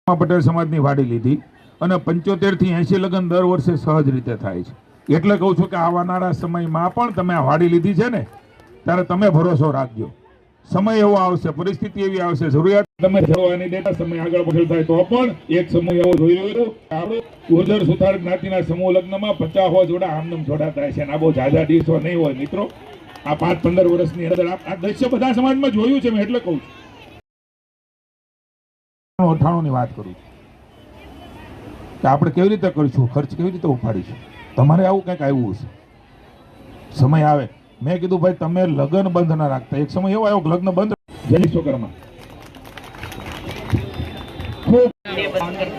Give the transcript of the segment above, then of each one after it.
પટેલ સમાજની વાડી લીધી અને 75 થી 80 લગ્ન દર વર્ષે સહજ રીતે થાય છે। એટલે કહું છું કે આવનારા સમયમાં પણ તમે આ વાડી લીધી છે ને ત્યારે તમે ભરોસો રાખજો। સમય એવો આવશે, પરિસ્થિતિ એવી આવશે, જરૂરિયાત તમે જવાની દેતા સમય આગળ પાછળ થાય તો પણ એક સમય એવો જોઈ રહ્યો આપણો ગુર્જર સુથાર જ્ઞાતિના સમૂહ લગ્નમાં 50 જોડા આમનામ જોડા થાય છે। આ બહુ જાજા દિવસો નહીં હોય મિત્રો। આ 5-15 વર્ષની અંદર આ દ્રશ્ય બધા સમાજમાં જોયું છે। મેં એટલે કહું છું 98 ની વાત કરું કે આપણે કેવી રીતે કરીશું, ખર્ચ કેવી રીતે ઉપાડીશું। તમારે આવું કંઈક આવ્યું હશે, સમય આવે। મેં કીધું ભાઈ તમે લગ્ન બંધ ના રાખતા। એક સમય એવો આવ્યો કે લગ્ન બંધ। જય વિશ્વકર્મા।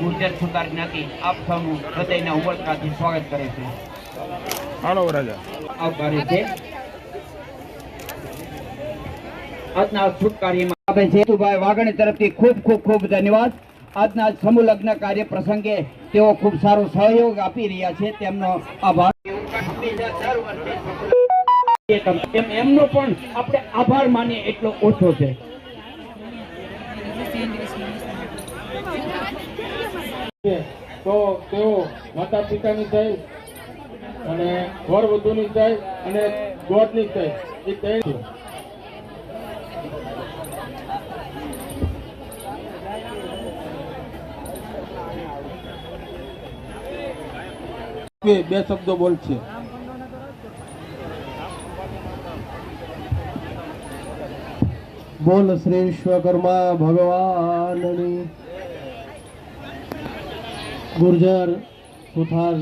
ગુર્જર સુથાર જ્ઞાતિ આપ સૌનું હૃદયના ઉમળકાથી સ્વાગત કરે છે। હાલો રાજા આવકારે છે। આજના શુભ કાર્યમાં આપણે જેતુભાઈ વાઘાણી તરફથી ખૂબ ખૂબ ખૂબ ધન્યવાદ। આજના સમૂહ લગ્ન કાર્ય પ્રસંગે તેઓ ખૂબ સારો સહયોગ આપી રહ્યા છે, તેમનો આભાર। એમનો પણ આપણે આભાર માનીએ એટલો ઓછો છે। તો તેઓ માતા પિતાની થાય અને વર વધુની થાય અને ગોડની થાય એ ત્રણ બે શબ્દો બોલશે। બોલ શ્રી વિશ્વકર્મા ભગવાનની। ગુર્જર સુથાર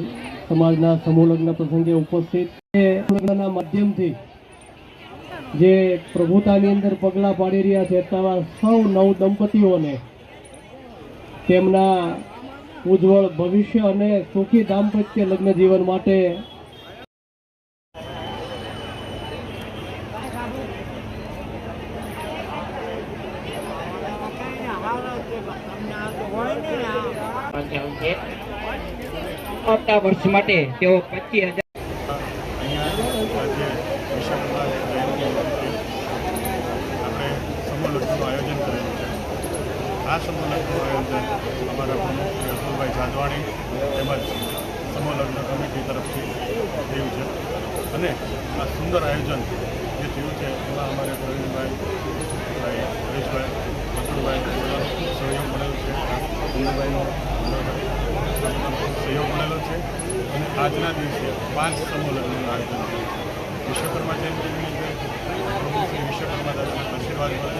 સમાજના સમૂહ લગ્ન પ્રસંગે ઉપસ્થિત લગ્નના માધ્યમથી જે પ્રભુતાની અંદર પગલાં પાડી રહ્યા છે તેવા સૌ નવ દંપતીઓને તેમના ઉજ્જવળ ભવિષ્ય અને સુખી દાંપત્ય લગ્ન જીવન માટે આવતા વર્ષ માટે તેઓ 25,000 આયોજન કરેલું છે। આ સમૂહ લગ્નનું આયોજન અમારા પ્રમુખ અતુલભાઈ જાદવાણી તેમજ સમૂહ લગ્ન કમિટી તરફથી થયું છે અને આ સુંદર આયોજન જે થયું છે એમાં અમારે પ્રવીણભાઈ હરેશભાઈ અતુલભાઈ ખૂબ સહયોગ મળેલો છે। અતુલભાઈનો સહયોગ મળેલો છે અને આજના દિવસે 5 સમૂહ લગ્નનું આયોજન થયું છે। વિશ્વકર્મા જયંતિ નિમિત્તે પ્રભુ શ્રી વિશ્વકર્મા દાદાના આશીર્વાદ મળે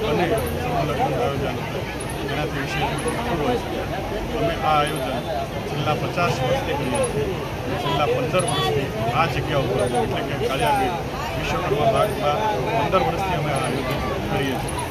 અને સમૂહ લગ્નનું આયોજન એનાથી વિશેષ ખૂબ હોય છે। અમે આ આયોજન છેલ્લા 50 વર્ષથી કરીએ છીએ અને છેલ્લા 15 વર્ષથી આ જગ્યા ઉપર એટલે કે કાળિયાબીડ વિશ્વકર્મા બાગમાં 15 વર્ષથી અમે આ આયોજન કરીએ છીએ।